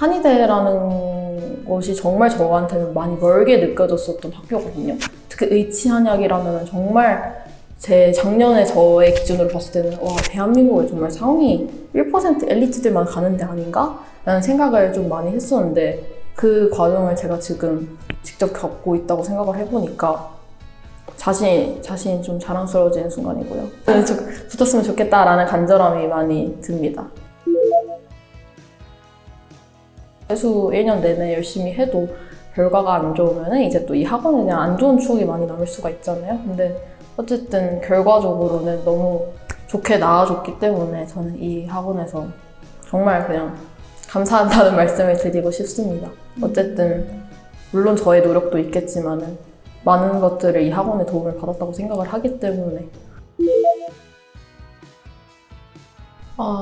한의대라는 것이 정말 저한테는 많이 멀게 느껴졌었던 학교거든요. 특히 의치한약이라면 정말 제 작년에 저의 기준으로 봤을 때는 와, 대한민국의 정말 상위 1% 엘리트들만 가는 데 아닌가? 라는 생각을 좀 많이 했었는데 그 과정을 제가 지금 직접 겪고 있다고 생각을 해보니까 자신이 좀 자랑스러워지는 순간이고요. 붙었으면 좋겠다라는 간절함이 많이 듭니다. 재수 1년 내내 열심히 해도 결과가 안 좋으면 이제 또 이 학원에 대한 안 좋은 추억이 많이 남을 수가 있잖아요. 근데 어쨌든 결과적으로는 너무 좋게 나아졌기 때문에 저는 이 학원에서 정말 그냥 감사하다는 말씀을 드리고 싶습니다. 어쨌든 물론 저의 노력도 있겠지만은 많은 것들을 이 학원에 도움을 받았다고 생각을 하기 때문에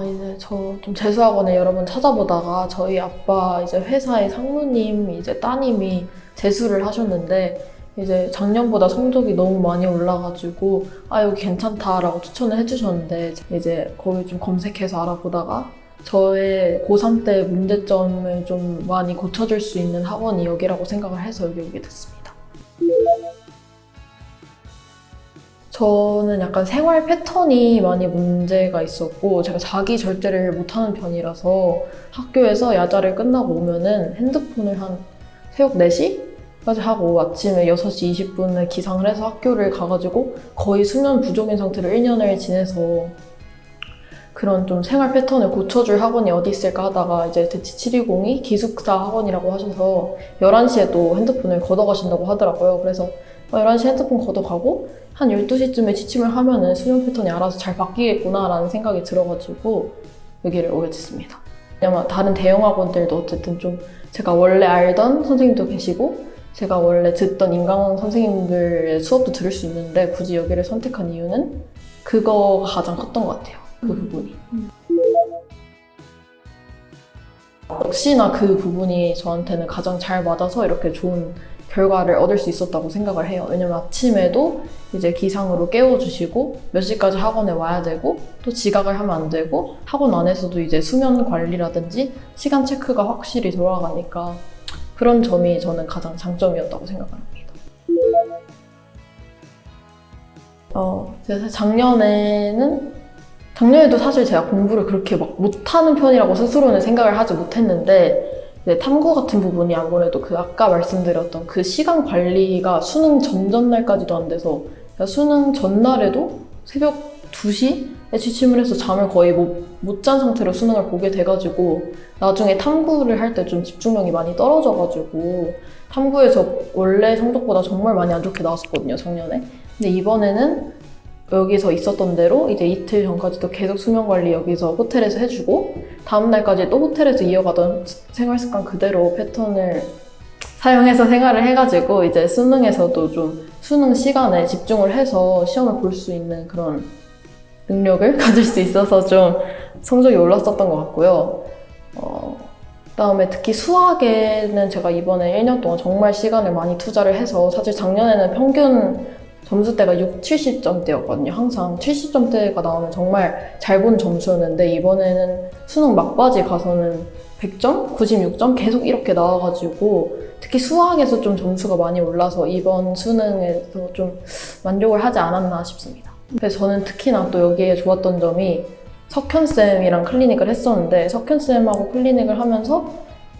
이제 저 좀 재수학원을 여러 번 찾아보다가 저희 아빠 이제 회사의 상무님 이제 따님이 재수를 하셨는데 이제 작년보다 성적이 너무 많이 올라가지고 여기 괜찮다라고 추천을 해주셨는데 이제 거기 좀 검색해서 알아보다가 저의 고3 때 문제점을 좀 많이 고쳐줄 수 있는 학원이 여기라고 생각을 해서 여기 오게 됐습니다. 저는 약간 생활 패턴이 많이 문제가 있었고 제가 자기 절제를 못하는 편이라서 학교에서 야자를 끝나고 오면은 핸드폰을 한 새벽 4시까지 하고 아침에 6시 20분에 기상을 해서 학교를 가가지고 거의 수면 부족인 상태로 1년을 지내서 그런 좀 생활 패턴을 고쳐줄 학원이 어디 있을까 하다가 이제 대치 720이 기숙사 학원이라고 하셔서 11시에 또 핸드폰을 걷어가신다고 하더라고요. 그래서 11시에 핸드폰 걷어가고 한 12시쯤에 지침을 하면은 수면 패턴이 알아서 잘 바뀌겠구나 라는 생각이 들어가지고 여기를 오게 됐습니다. 왜냐면 다른 대형 학원들도 어쨌든 좀 제가 원래 알던 선생님도 계시고 제가 원래 듣던 인강원 선생님들의 수업도 들을 수 있는데 굳이 여기를 선택한 이유는 그거가 가장 컸던 것 같아요. 그 부분이. 역시나 그 부분이 저한테는 가장 잘 맞아서 이렇게 좋은 결과를 얻을 수 있었다고 생각을 해요. 왜냐면 아침에도 이제 기상으로 깨워주시고 몇 시까지 학원에 와야 되고 또 지각을 하면 안 되고 학원 안에서도 이제 수면 관리라든지 시간 체크가 확실히 돌아가니까 그런 점이 저는 가장 장점이었다고 생각을 합니다. 제가 작년에도 사실 제가 공부를 그렇게 막 못하는 편이라고 스스로는 생각을 하지 못했는데 탐구 같은 부분이 아무래도 그 아까 말씀드렸던 그 시간 관리가 수능 전날까지도 안 돼서 수능 전날에도 새벽 2시에 취침을 해서 잠을 거의 못 잔 상태로 수능을 보게 돼가지고 나중에 탐구를 할 때 좀 집중력이 많이 떨어져가지고 탐구에서 원래 성적보다 정말 많이 안 좋게 나왔었거든요, 작년에. 근데 이번에는 여기서 있었던 대로 이제 이틀 전까지도 계속 수면 관리 여기서 호텔에서 해주고 다음 날까지 또 호텔에서 이어가던 생활 습관 그대로 패턴을 사용해서 생활을 해가지고 이제 수능에서도 좀 수능 시간에 집중을 해서 시험을 볼 수 있는 그런 능력을 가질 수 있어서 좀 성적이 올랐었던 것 같고요. 그다음에 특히 수학에는 제가 이번에 1년 동안 정말 시간을 많이 투자를 해서 사실 작년에는 평균 점수대가 70점대였거든요. 항상 70점대가 나오면 정말 잘 본 점수였는데 이번에는 수능 막바지 가서는 100점? 96점? 계속 이렇게 나와가지고 특히 수학에서 좀 점수가 많이 올라서 이번 수능에서 좀 만족을 하지 않았나 싶습니다. 그래서 저는 특히나 또 여기에 좋았던 점이 석현쌤이랑 클리닉을 했었는데 석현쌤하고 클리닉을 하면서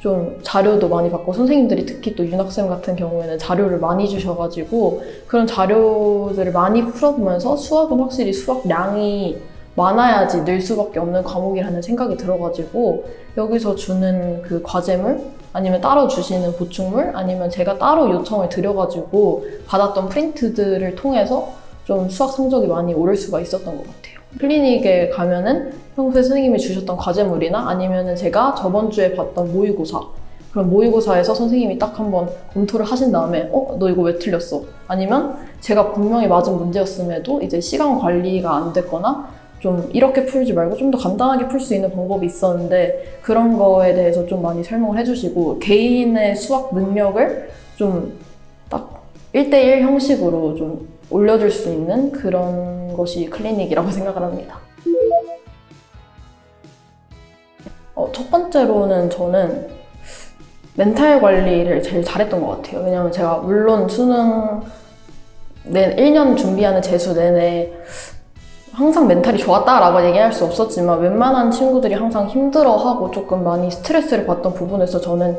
좀 자료도 많이 받고 선생님들이 특히 또 윤학쌤 같은 경우에는 자료를 많이 주셔가지고 그런 자료들을 많이 풀어보면서 수학은 확실히 수학량이 많아야지 늘 수밖에 없는 과목이라는 생각이 들어가지고 여기서 주는 그 과제물 아니면 따로 주시는 보충물 아니면 제가 따로 요청을 드려가지고 받았던 프린트들을 통해서 좀 수학 성적이 많이 오를 수가 있었던 것 같아요. 클리닉에 가면은 평소에 선생님이 주셨던 과제물이나 아니면은 제가 저번 주에 봤던 모의고사 그럼 모의고사에서 선생님이 딱 한번 검토를 하신 다음에 너 이거 왜 틀렸어? 아니면 제가 분명히 맞은 문제였음에도 이제 시간 관리가 안 됐거나 좀 이렇게 풀지 말고 좀 더 간단하게 풀 수 있는 방법이 있었는데 그런 거에 대해서 좀 많이 설명을 해주시고 개인의 수학 능력을 좀 딱 1대1 형식으로 좀 올려줄 수 있는 그런 것이 클리닉이라고 생각을 합니다. 첫 번째로는 저는 멘탈 관리를 제일 잘했던 것 같아요. 왜냐면 제가 물론 수능 1년 준비하는 재수 내내 항상 멘탈이 좋았다라고 얘기할 수 없었지만 웬만한 친구들이 항상 힘들어하고 조금 많이 스트레스를 받던 부분에서 저는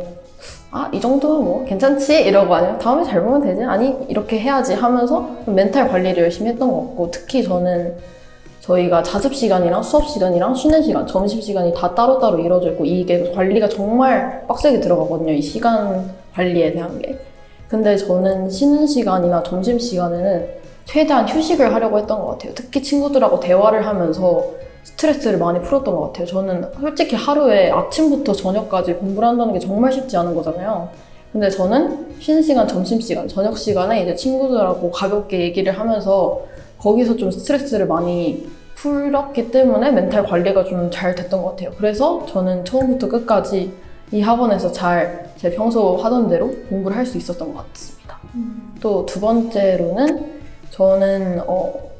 이 정도면 뭐 괜찮지? 이러고 아니면 다음에 잘 보면 되지? 아니 이렇게 해야지 하면서 멘탈 관리를 열심히 했던 것 같고 특히 저는 저희가 자습 시간이랑 수업 시간이랑 쉬는 시간, 점심 시간이 다 따로따로 이루어져 있고 이게 관리가 정말 빡세게 들어가거든요. 이 시간 관리에 대한 게. 근데 저는 쉬는 시간이나 점심 시간에는 최대한 휴식을 하려고 했던 것 같아요. 특히 친구들하고 대화를 하면서 스트레스를 많이 풀었던 것 같아요. 저는 솔직히 하루에 아침부터 저녁까지 공부를 한다는 게 정말 쉽지 않은 거잖아요. 근데 저는 쉬는 시간, 점심시간, 저녁 시간에 이제 친구들하고 가볍게 얘기를 하면서 거기서 좀 스트레스를 많이 풀었기 때문에 멘탈 관리가 좀 잘 됐던 것 같아요. 그래서 저는 처음부터 끝까지 이 학원에서 잘 제 평소 하던 대로 공부를 할 수 있었던 것 같습니다. 또 두 번째로는 저는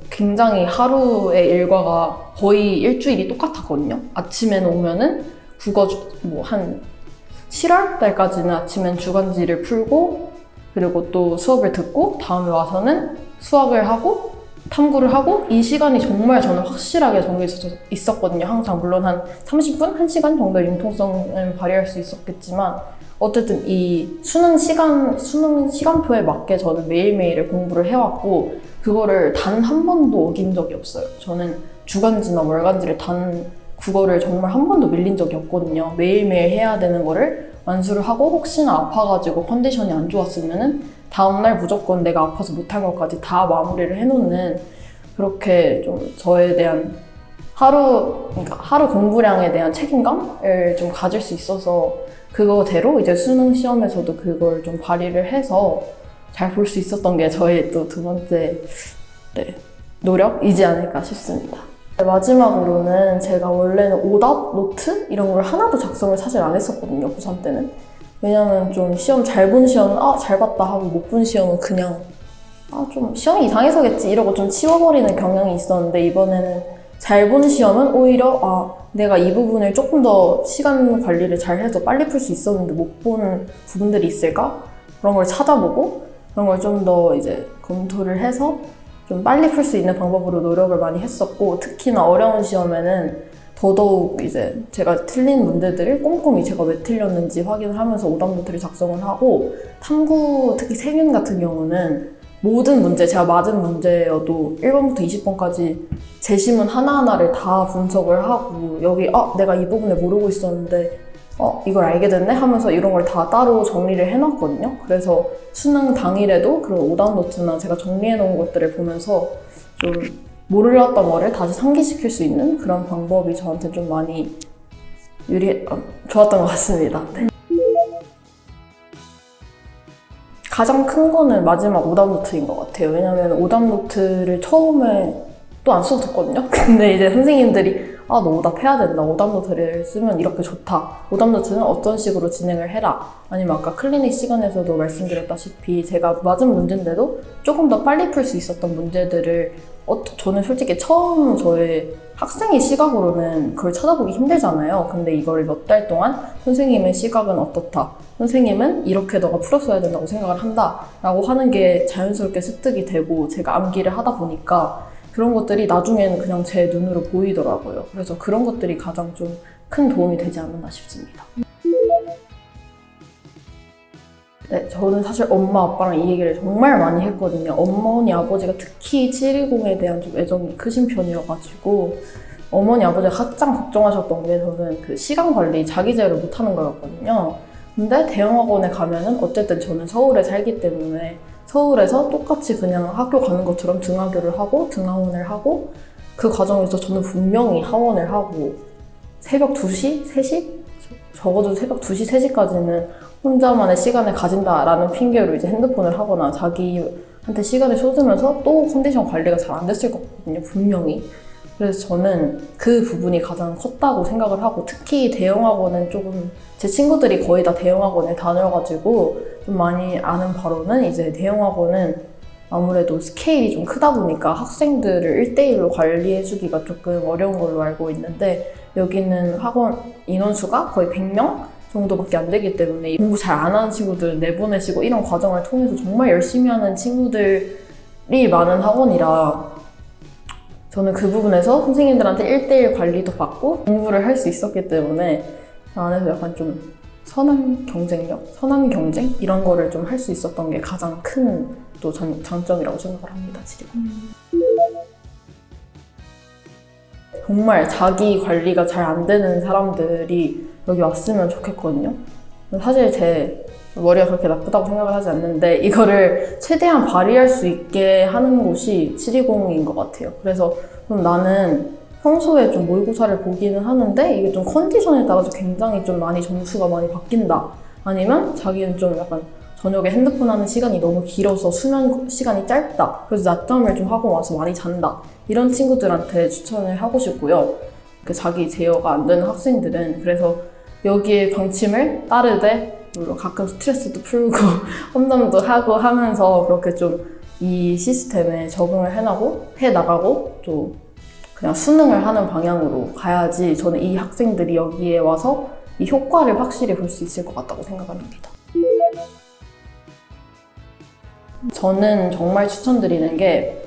굉장히 하루의 일과가 거의 일주일이 똑같았거든요. 아침에는 오면은 국어 한 7월 달까지는 아침엔 주간지를 풀고 그리고 또 수업을 듣고 다음에 와서는 수학을 하고 탐구를 하고 이 시간이 정말 저는 확실하게 정해져 있었거든요. 항상 물론 한 30분, 1시간 정도의 융통성을 발휘할 수 있었겠지만 어쨌든 이 수능 시간표에 맞게 저는 매일매일을 공부를 해왔고 그거를 단 한 번도 어긴 적이 없어요. 저는 주간지나 월간지를 국어를 정말 한 번도 밀린 적이 없거든요. 매일매일 해야 되는 거를 완수를 하고 혹시나 아파가지고 컨디션이 안 좋았으면은 다음날 무조건 내가 아파서 못한 것까지 다 마무리를 해놓는 그렇게 좀 저에 대한 하루 공부량에 대한 책임감을 좀 가질 수 있어서 그거대로 이제 수능 시험에서도 그걸 좀 발휘를 해서 잘 볼 수 있었던 게 저의 또 두 번째 노력이지 않을까 싶습니다. 마지막으로는 제가 원래는 오답 노트 이런 걸 하나도 작성을 사실 안 했었거든요, 고3 때는. 왜냐면 좀 시험 잘 본 시험은 잘 봤다 하고 못 본 시험은 그냥 좀 시험이 이상해서겠지 이러고 좀 치워버리는 경향이 있었는데 이번에는 잘 본 시험은 오히려 내가 이 부분을 조금 더 시간 관리를 잘 해서 빨리 풀 수 있었는데 못 본 부분들이 있을까? 그런 걸 찾아보고 그런 걸 좀 더 이제 검토를 해서 좀 빨리 풀 수 있는 방법으로 노력을 많이 했었고 특히나 어려운 시험에는 더더욱 이제 제가 틀린 문제들을 꼼꼼히 제가 왜 틀렸는지 확인을 하면서 오답노트를 작성을 하고 탐구 특히 세균 같은 경우는 모든 문제, 제가 맞은 문제여도 1번부터 20번까지 제시문 하나하나를 다 분석을 하고 여기 내가 이 부분을 모르고 있었는데 이걸 알게 됐네 하면서 이런 걸 다 따로 정리를 해놨거든요. 그래서 수능 당일에도 그런 오답노트나 제가 정리해 놓은 것들을 보면서 좀 몰랐던 거를 다시 상기시킬 수 있는 그런 방법이 저한테 좀 많이 좋았던 것 같습니다. 네. 가장 큰 거는 마지막 오답노트인 것 같아요. 왜냐면 오답노트를 처음에 또 안 써도 됐거든요. 근데 이제 선생님들이 너 오답해야 된다. 오답노트를 쓰면 이렇게 좋다. 오답노트는 어떤 식으로 진행을 해라. 아니면 아까 클리닉 시간에서도 말씀드렸다시피 제가 맞은 문제인데도 조금 더 빨리 풀 수 있었던 문제들을 저는 솔직히 처음 저의 학생의 시각으로는 그걸 찾아보기 힘들잖아요. 근데 이걸 몇 달 동안 선생님의 시각은 어떻다. 선생님은 이렇게 너가 풀었어야 된다고 생각을 한다. 라고 하는 게 자연스럽게 습득이 되고 제가 암기를 하다 보니까 그런 것들이 나중에는 그냥 제 눈으로 보이더라고요. 그래서 그런 것들이 가장 좀 큰 도움이 되지 않았나 싶습니다. 네, 저는 사실 엄마, 아빠랑 이 얘기를 정말 많이 했거든요. 어머니, 아버지가 특히 710에 대한 좀 애정이 크신 편이어가지고 어머니, 아버지가 가장 걱정하셨던 게 저는 그 시간 관리, 자기 제어를 못하는 거였거든요. 근데 대형학원에 가면은 어쨌든 저는 서울에 살기 때문에 서울에서 똑같이 그냥 학교 가는 것처럼 등하교를 하고 등하원을 하고 그 과정에서 저는 분명히 하원을 하고 새벽 2시? 3시? 적어도 새벽 2시, 3시까지는 혼자만의 시간을 가진다라는 핑계로 이제 핸드폰을 하거나 자기한테 시간을 쏟으면서 또 컨디션 관리가 잘 안 됐을 거거든요, 분명히. 그래서 저는 그 부분이 가장 컸다고 생각을 하고 특히 대형학원은 조금 제 친구들이 거의 다 대형학원에 다녀가지고 좀 많이 아는 바로는 이제 대형학원은 아무래도 스케일이 좀 크다 보니까 학생들을 1대1로 관리해주기가 조금 어려운 걸로 알고 있는데 여기는 학원 인원수가 거의 100명 정도밖에 안 되기 때문에 공부 잘 안 하는 친구들 내보내시고 이런 과정을 통해서 정말 열심히 하는 친구들이 많은 학원이라 저는 그 부분에서 선생님들한테 1대1 관리도 받고 공부를 할 수 있었기 때문에 그 안에서 약간 좀 선한 경쟁력, 선한 경쟁 이런 거를 좀 할 수 있었던 게 가장 큰 또 장점이라고 생각을 합니다. 지금. 정말 자기 관리가 잘 안 되는 사람들이 여기 왔으면 좋겠거든요. 사실 제 머리가 그렇게 나쁘다고 생각을 하지 않는데 이거를 최대한 발휘할 수 있게 하는 곳이 720인 것 같아요. 그래서 좀 나는 평소에 좀 모의고사를 보기는 하는데 이게 좀 컨디션에 따라서 굉장히 좀 많이 점수가 많이 바뀐다. 아니면 자기는 좀 약간 저녁에 핸드폰 하는 시간이 너무 길어서 수면 시간이 짧다. 그래서 낮잠을 좀 하고 와서 많이 잔다. 이런 친구들한테 추천을 하고 싶고요. 자기 제어가 안 되는 학생들은 그래서 여기에 방침을 따르되 물론 가끔 스트레스도 풀고 험담도 하고 하면서 그렇게 좀 이 시스템에 적응을 해나가고 또 그냥 수능을 하는 방향으로 가야지 저는 이 학생들이 여기에 와서 이 효과를 확실히 볼 수 있을 것 같다고 생각합니다. 저는 정말 추천드리는 게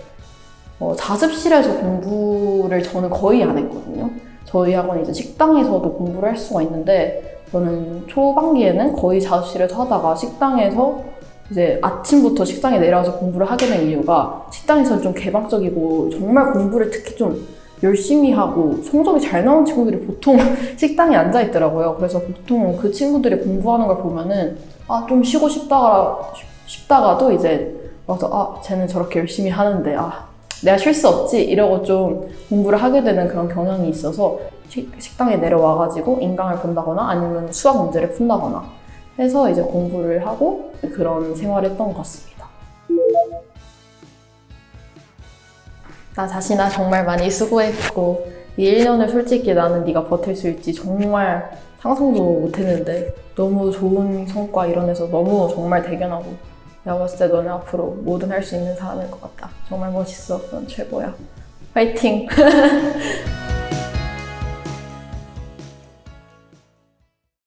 자습실에서 공부를 저는 거의 안 했거든요. 저희 학원이 이제 식당에서도 공부를 할 수가 있는데 저는 초반기에는 거의 자습실에서 하다가 식당에서 이제 아침부터 식당에 내려와서 공부를 하게 된 이유가 식당에서는 좀 개방적이고 정말 공부를 특히 좀 열심히 하고 성적이 잘 나온 친구들이 보통 식당에 앉아 있더라고요. 그래서 보통 그 친구들이 공부하는 걸 보면은 좀 쉬고 싶다가도 이제 와서 쟤는 저렇게 열심히 하는데 내가 쉴 수 없지 이러고 좀 공부를 하게 되는 그런 경향이 있어서 식당에 내려와가지고 인강을 본다거나 아니면 수학 문제를 푼다거나 해서 이제 공부를 하고 그런 생활을 했던 것 같습니다. 나 자신아 정말 많이 수고했고 이 1년을 솔직히 나는 네가 버틸 수 있지 정말 상상도 못했는데 너무 좋은 성과 이뤄내서 너무 정말 대견하고 내가 봤을 때 너는 앞으로 뭐든 할 수 있는 사람일 것 같다. 정말 멋있어. 넌 최고야. 화이팅!